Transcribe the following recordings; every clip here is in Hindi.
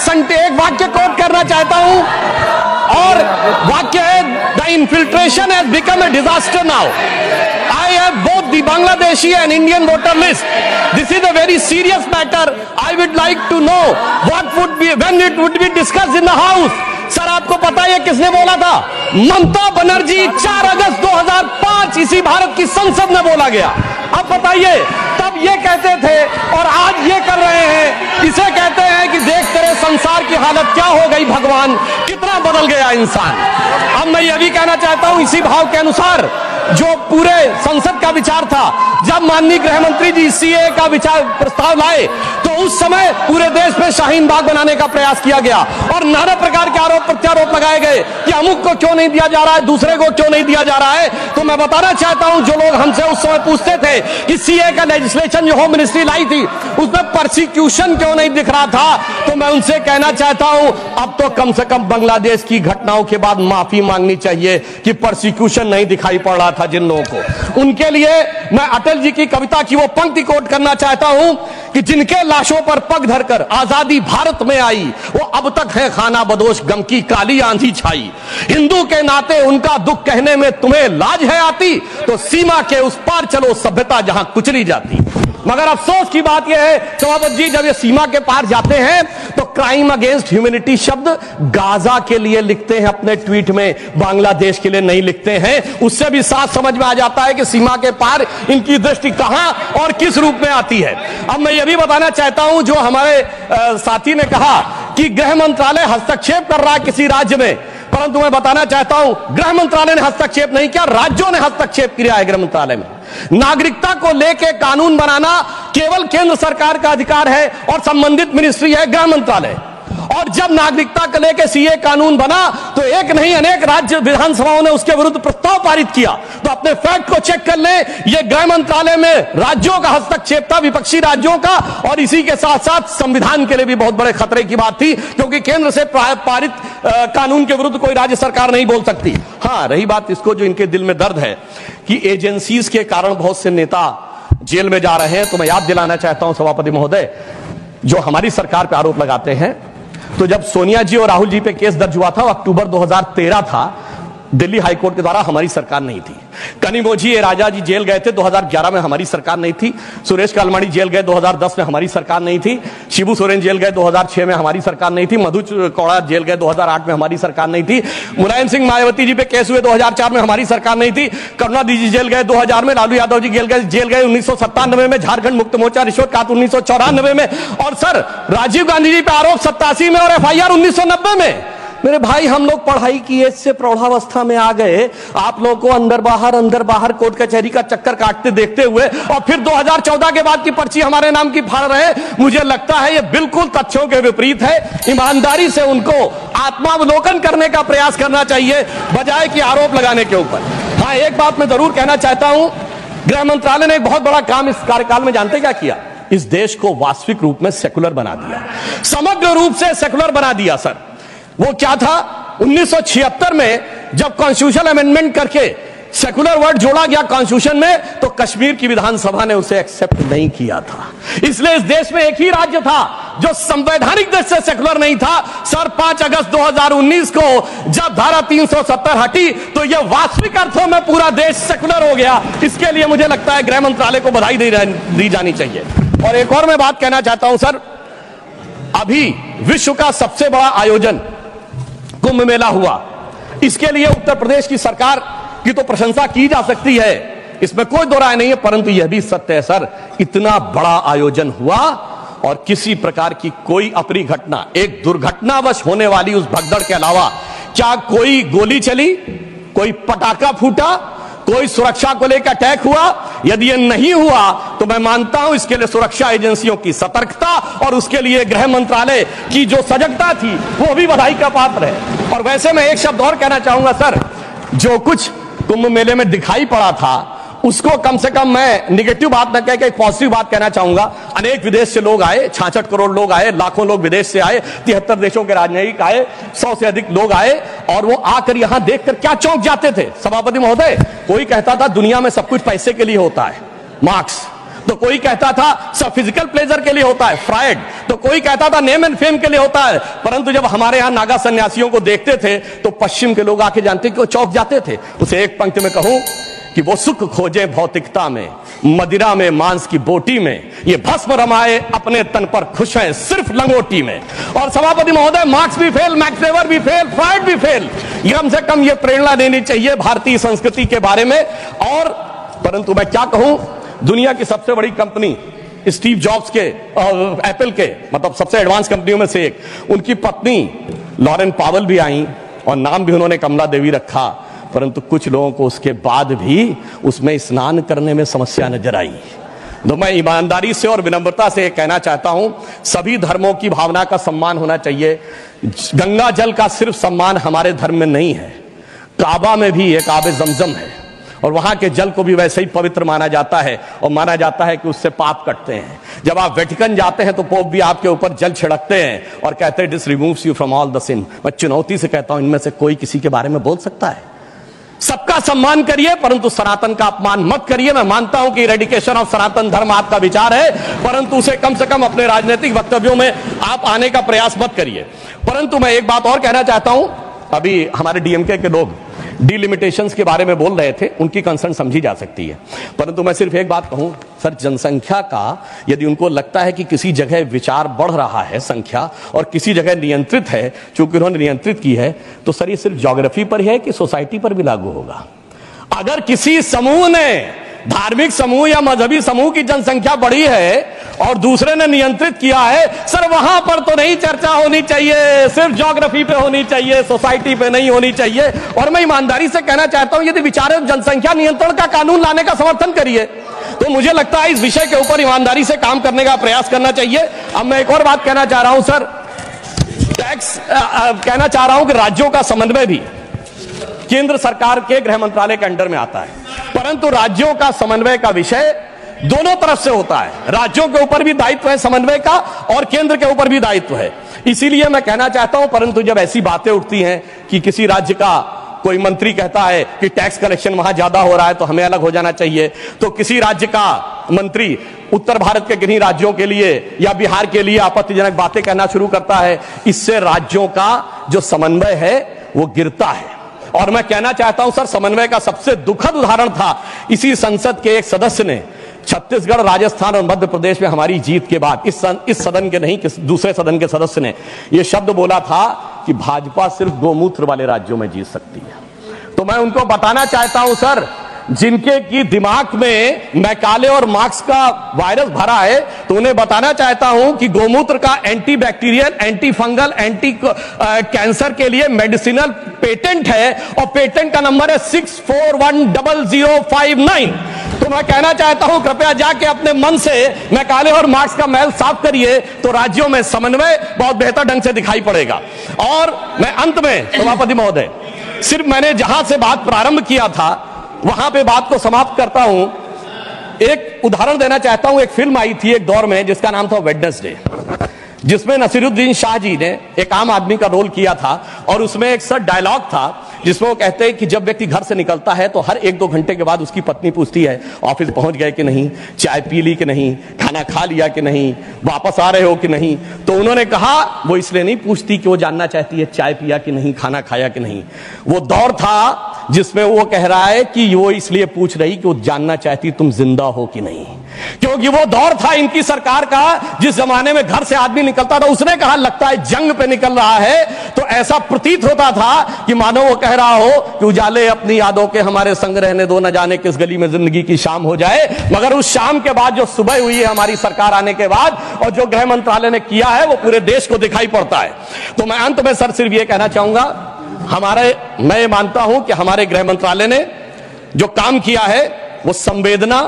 एक वाक्य कोट करना चाहता हूं, और वाक्य है, the infiltration has become a disaster now. I have both the Bangladeshi and Indian voter list. This is a very serious matter. I would like to know what would be, when it would be discussed in the House. Sir, आपको पता है किसने बोला था? ममता बनर्जी 4 अगस्त 2005 इसी भारत की संसद में बोला गया. अब बताइए, तब ये कहते थे और आज ये कर रहे हैं. इसे कहते हैं कि देख तेरे संसार की हालत क्या हो गई भगवान, कितना बदल गया इंसान. अब मैं ये भी कहना चाहता हूं, इसी भाव के अनुसार जो पूरे संसद का विचार था, जब माननीय गृह मंत्री जी सीए का विचार प्रस्ताव लाए तो उस समय पूरे देश में शाहीन बाग बनाने का प्रयास किया गया और नाना प्रकार के आरोप प्रत्यारोप लगाए गए कि अमुक को क्यों नहीं दिया जा रहा है, दूसरे को क्यों नहीं दिया जा रहा है. तो मैं बताना चाहता हूं, जो लोग हमसे उस समय पूछते थे कि सीए का लेजिस्लेशन जो होम मिनिस्ट्री लाई थी उसमें परसिक्यूशन क्यों नहीं दिख रहा था, तो मैं उनसे कहना चाहता हूं, अब तो कम से कम बांग्लादेश की घटनाओं के बाद माफी मांगनी चाहिए कि परसिक्यूशन नहीं दिखाई पड़ रहा था जिन लोगों को. उनके लिए मैं अटल जी की कविता की वो पंक्ति कोट करना चाहता हूं कि जिनके लाशों पर पग धरकर आजादी भारत में आई, वो अब तक है खाना बदोश, गम की काली आंधी छाई. हिंदू के नाते उनका दुख कहने में तुम्हें लाज है आती, तो सीमा के उस पार चलो सभ्यता जहां कुचली जाती. मगर अफसोस की बात यह है सभापति जी, जब ये सीमा के पार जाते हैं तो क्राइम अगेंस्ट ह्यूमैनिटी शब्द गाजा के लिए लिखते हैं अपने ट्वीट में, बांग्लादेश के लिए नहीं लिखते हैं. उससे भी साफ समझ में आ जाता है कि सीमा के पार इनकी दृष्टि कहां और किस रूप में आती है. अब मैं यह भी बताना चाहता हूं, जो हमारे साथी ने कहा कि गृह मंत्रालय हस्तक्षेप कर रहा है किसी राज्य में, परंतु मैं बताना चाहता हूं, गृह मंत्रालय ने हस्तक्षेप नहीं किया, राज्यों ने हस्तक्षेप किया है. गृह मंत्रालय में नागरिकता को लेकर कानून बनाना केवल केंद्र सरकार का अधिकार है और संबंधित मिनिस्ट्री है गृह मंत्रालय. और जब नागरिकता को लेकर सीए कानून बना तो एक नहीं अनेक राज्य विधानसभाओं ने उसके विरुद्ध प्रस्ताव पारित किया. तो अपने फैक्ट को चेक कर लें, यह गृह मंत्रालय में राज्यों का हस्तक्षेप था, विपक्षी राज्यों का, और इसी के साथ साथ संविधान के लिए भी बहुत बड़े खतरे की बात थी, क्योंकि केंद्र से पारित कानून के विरुद्ध कोई राज्य सरकार नहीं बोल सकती. हाँ, रही बात इसको जो इनके दिल में दर्द है कि एजेंसीज के कारण बहुत से नेता जेल में जा रहे हैं, तो मैं याद दिलाना चाहता हूं सभापति महोदय, जो हमारी सरकार पर आरोप लगाते हैं, तो जब सोनिया जी और राहुल जी पे केस दर्ज हुआ था, अक्टूबर 2013 था, दिल्ली हाईकोर्ट के द्वारा, हमारी सरकार नहीं थी. कनिमोझी राजा जी जेल गए थे 2011 में, हमारी सरकार नहीं थी. सुरेश कालमाड़ी जेल गए 2010 में, हमारी सरकार नहीं थी. शिबू सोरेन जेल गए 2006 में, हमारी सरकार नहीं थी. मधु कौड़ा जेल गए 2008 में, हमारी सरकार नहीं थी. मुलायम सिंह मायावती जी पे केस हुए 2004 में, हमारी सरकार नहीं थी. करुणानिधि जी जेल गए 2000 में, लालू यादव जी जेल गए 1997 में, झारखंड मुक्त मोर्चा रिश्वत काट 1994 में, और सर राजीव गांधी जी पे आरोप 87 में और FIR 1990 में. मेरे भाई, हम लोग पढ़ाई की एज से प्रौढ़ावस्था में आ गए, आप लोगों को अंदर बाहर कोर्ट कचहरी का चक्कर काटते देखते हुए, और फिर 2014 के बाद की पर्ची हमारे नाम की फाड़ रहे. मुझे लगता है ये बिल्कुल तथ्यों के विपरीत है. ईमानदारी से उनको आत्मावलोकन करने का प्रयास करना चाहिए, बजाय कि आरोप लगाने के ऊपर. हाँ, एक बात मैं जरूर कहना चाहता हूं, गृह मंत्रालय ने एक बहुत बड़ा काम इस कार्यकाल में जानते क्या किया? इस देश को वास्तविक रूप में सेकुलर बना दिया, समग्र रूप से सेकुलर बना दिया. सर, वो क्या था? 1976 में जब कॉन्स्टिट्यूशन अमेंडमेंट करके सेकुलर वर्ड जोड़ा गया कॉन्स्टिट्यूशन में, तो कश्मीर की विधानसभा ने उसे एक्सेप्ट नहीं किया था. इसलिए इस देश में एक ही राज्य था जो संवैधानिक दृष्टि से सेकुलर नहीं था. सर, 5 अगस्त 2019 को जब धारा 370 हटी तो यह वास्तविक अर्थों में पूरा देश सेकुलर हो गया. इसके लिए मुझे लगता है गृह मंत्रालय को बधाई दी जानी चाहिए. और एक और मैं बात कहना चाहता हूं सर, अभी विश्व का सबसे बड़ा आयोजन कुंभ मेला हुआ. इसके लिए उत्तर प्रदेश की सरकार की तो प्रशंसा की जा सकती है, इसमें कोई दो राय नहीं है, परंतु यह भी सत्य है सर, इतना बड़ा आयोजन हुआ और किसी प्रकार की कोई अप्रिय घटना, एक दुर्घटनावश होने वाली उस भगदड़ के अलावा, क्या कोई गोली चली, कोई पटाखा फूटा, कोई सुरक्षा को लेकर अटैक हुआ? यदि यह नहीं हुआ तो मैं मानता हूं इसके लिए सुरक्षा एजेंसियों की सतर्कता और उसके लिए गृह मंत्रालय की जो सजगता थी वो भी बधाई का पात्र है. और वैसे मैं एक शब्द और कहना चाहूंगा सर, जो कुछ कुंभ मेले में दिखाई पड़ा था उसको कम से कम मैं निगेटिव बात न कह के एक पॉजिटिव बात कहना चाहूंगा. अनेक विदेश से लोग आए, 66 करोड़ लोग आए, लाखों लोग विदेश से आए, 73 देशों के राजनयिक आए, 100 से अधिक लोग आए, और वो आकर यहां देखकर क्या चौंक जाते थे. सभापति महोदय, कोई कहता था दुनिया में सब कुछ पैसे के लिए होता है, मार्क्स, तो कोई कहता था सब फिजिकल प्लेजर के लिए होता है, फ्रायड। तो कोई कहता था नेम एंड फेम के लिए होता है। परंतु जब हमारे यहां नागा सन्यासियों को देखते थे तो पश्चिम के लोग आके जानते कि वो चौंक जाते थे। उसे एक पंक्ति में कहूं कि वो सुख खोजे भौतिकता में, मदिरा में, मांस की बोटी में, ये भस्म रमाए अपने तन पर खुश हैं सिर्फ लंगोटी में। और सभापति महोदय, मार्क्स भी फेल, मैक्स वेबर भी फेल, फ्रायड भी फेल। कम से कम ये प्रेरणा देनी चाहिए भारतीय संस्कृति के बारे में। और परंतु मैं क्या कहूं, दुनिया की सबसे बड़ी कंपनी स्टीव जॉब्स के और एप्पल के, मतलब सबसे एडवांस कंपनियों में से एक, उनकी पत्नी लॉरेन पावेल भी आई और नाम भी उन्होंने कमला देवी रखा। परंतु कुछ लोगों को उसके बाद भी उसमें स्नान करने में समस्या नजर आई। तो मैं ईमानदारी से और विनम्रता से कहना चाहता हूं, सभी धर्मों की भावना का सम्मान होना चाहिए। गंगा जल का सिर्फ सम्मान हमारे धर्म में नहीं है, काबा में भी एक आबे जमजम है और वहां के जल को भी वैसे ही पवित्र माना जाता है और माना जाता है कि उससे पाप कटते हैं। जब आप वेटिकन जाते हैं तो पोप भी आपके ऊपर जल छिड़कते हैं और कहते हैं this removes you from all the sin. मैं चुनौती से कहता हूं, इनमें से कोई किसी के बारे में बोल सकता है? सबका सम्मान करिए परंतु सनातन का अपमान मत करिए। मैं मानता हूं कि इरेडिकेशन ऑफ सनातन धर्म आपका विचार है, परंतु उसे कम से कम अपने राजनीतिक वक्तव्यों में आप आने का प्रयास मत करिए। परंतु मैं एक बात और कहना चाहता हूं, अभी हमारे डीएमके के लोग डिलिमिटेशंस के बारे में बोल रहे थे, उनकी कंसर्न समझी जा सकती है। परंतु मैं सिर्फ एक बात कहूं सर, जनसंख्या का यदि उनको लगता है कि किसी जगह विचार बढ़ रहा है संख्या और किसी जगह नियंत्रित है, चूंकि उन्होंने नियंत्रित की है, तो सर ये सिर्फ ज्योग्राफी पर है कि सोसाइटी पर भी लागू होगा? अगर किसी समूह ने, धार्मिक समूह या मजहबी समूह की जनसंख्या बढ़ी है और दूसरे ने नियंत्रित किया है, सर वहां पर तो नहीं चर्चा होनी चाहिए, सिर्फ ज्योग्राफी पे होनी चाहिए, सोसाइटी पे नहीं होनी चाहिए। और मैं ईमानदारी से कहना चाहता हूं, यदि विचार जनसंख्या नियंत्रण का कानून लाने का समर्थन करिए, तो मुझे लगता है इस विषय के ऊपर ईमानदारी से काम करने का प्रयास करना चाहिए। अब मैं एक और बात कहना चाह रहा हूं सर, टैक्स कहना चाह रहा हूं कि राज्यों का समन्वय भी केंद्र सरकार के गृह मंत्रालय के अंडर में आता है, परंतु राज्यों का समन्वय का विषय दोनों तरफ से होता है। राज्यों के ऊपर भी दायित्व है समन्वय का और केंद्र के ऊपर भी दायित्व है। इसीलिए मैं कहना चाहता हूं, परंतु जब ऐसी बातें उठती हैं कि किसी राज्य का कोई मंत्री कहता है कि टैक्स कलेक्शन वहां ज्यादा हो रहा है तो हमें अलग हो जाना चाहिए, तो किसी राज्य का मंत्री उत्तर भारत के किन्हीं राज्यों के लिए या बिहार के लिए आपत्तिजनक बातें कहना शुरू करता है, इससे राज्यों का जो समन्वय है वो गिरता है। और मैं कहना चाहता हूं सर, समन्वय का सबसे दुखद उदाहरण था इसी संसद के एक सदस्य ने छत्तीसगढ़, राजस्थान और मध्य प्रदेश में हमारी जीत के बाद इस सदन के नहीं, दूसरे सदन के सदस्य ने यह शब्द बोला था कि भाजपा सिर्फ गोमूत्र वाले राज्यों में जीत सकती है। तो मैं उनको बताना चाहता हूं सर, जिनके की दिमाग में मैकाले और मार्क्स का वायरस भरा है, तो उन्हें बताना चाहता हूं कि गोमूत्र का anti bacterial, anti fungal, anti cancer के लिए मेडिसिनल पेटेंट है और पेटेंट का नंबर है 64100059। तो मैं कहना चाहता हूं, कृपया जाके अपने मन से मैकाले और मार्क्स का मैल साफ करिए, तो राज्यों में समन्वय बहुत बेहतर ढंग से दिखाई पड़ेगा। और मैं अंत में सभापति महोदय, सिर्फ मैंने जहां से बात प्रारंभ किया था वहां पे बात को समाप्त करता हूं। एक उदाहरण देना चाहता हूं, एक फिल्म आई थी एक दौर में जिसका नाम था वेडनेसडे, जिसमें नसीरुद्दीन शाह जी ने एक आम आदमी का रोल किया था और उसमें एक सर डायलॉग था जिसमें वो कहते हैं कि जब व्यक्ति घर से निकलता है तो हर 1-2 घंटे के बाद उसकी पत्नी पूछती है ऑफिस पहुंच गए कि नहीं, चाय पी ली कि नहीं, खाना खा लिया कि नहीं, वापस आ रहे हो कि नहीं। तो उन्होंने कहा वो इसलिए नहीं पूछती कि वो जानना चाहती है चाय पिया कि नहीं, खाना खाया कि नहीं। वो दौर था जिसमें वो कह रहा है कि वो इसलिए पूछ रही कि वो जानना चाहती तुम जिंदा हो कि नहीं, क्योंकि वो दौर था इनकी सरकार का जिस जमाने में घर से आदमी निकलता था, उसने कहा लगता है जंग पे निकल रहा है। तो ऐसा प्रतीत होता था कि मानो वो कह रहा हो कि उजाले अपनी यादों के हमारे संग रहने दो, न जाने किस गली में जिंदगी की शाम हो जाए। मगर उस शाम के बाद जो सुबह हुई है हमारी सरकार आने के बाद और जो गृह मंत्रालय ने किया है वो पूरे देश को दिखाई पड़ता है। तो मैं अंत में सर सिर्फ ये कहना चाहूंगा, मैं मानता हूं कि हमारे गृह मंत्रालय ने जो काम किया है वो संवेदना,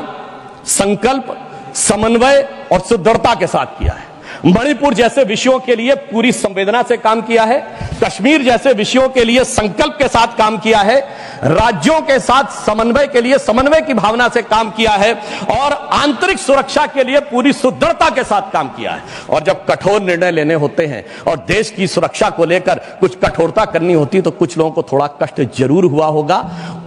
संकल्प, समन्वय और सुदृढ़ता के साथ किया है। मणिपुर जैसे विषयों के लिए पूरी संवेदना से काम किया है। कश्मीर जैसे विषयों के लिए संकल्प के साथ काम किया है, राज्यों के साथ समन्वय के लिए समन्वय की भावना से काम किया है और आंतरिक सुरक्षा के लिए पूरी सुदृढ़ता के साथ काम किया है। और जब कठोर निर्णय लेने होते हैं और देश की सुरक्षा को लेकर कुछ कठोरता करनी होती है तो कुछ लोगों को थोड़ा कष्ट जरूर हुआ होगा।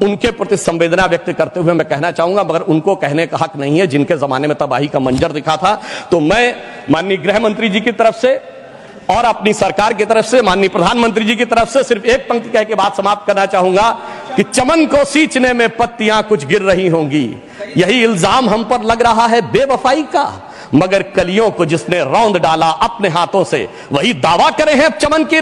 उनके प्रति संवेदना व्यक्त करते हुए मैं कहना चाहूंगा, मगर उनको कहने का हक नहीं है जिनके जमाने में तबाही का मंजर दिखा था। तो मैं माननीय गृह मंत्री जी की तरफ से और अपनी सरकार की तरफ से, माननीय प्रधानमंत्री जी की तरफ से सिर्फ एक पंक्ति कह के बात समाप्त करना चाहूंगा कि चमन को सींचने में पत्तियां कुछ गिर रही होंगी, यही इल्जाम हम पर लग रहा है बेवफाई का, मगर कलियों को जिसने रौंद डाला अपने हाथों से वही दावा करे हैं अब चमन की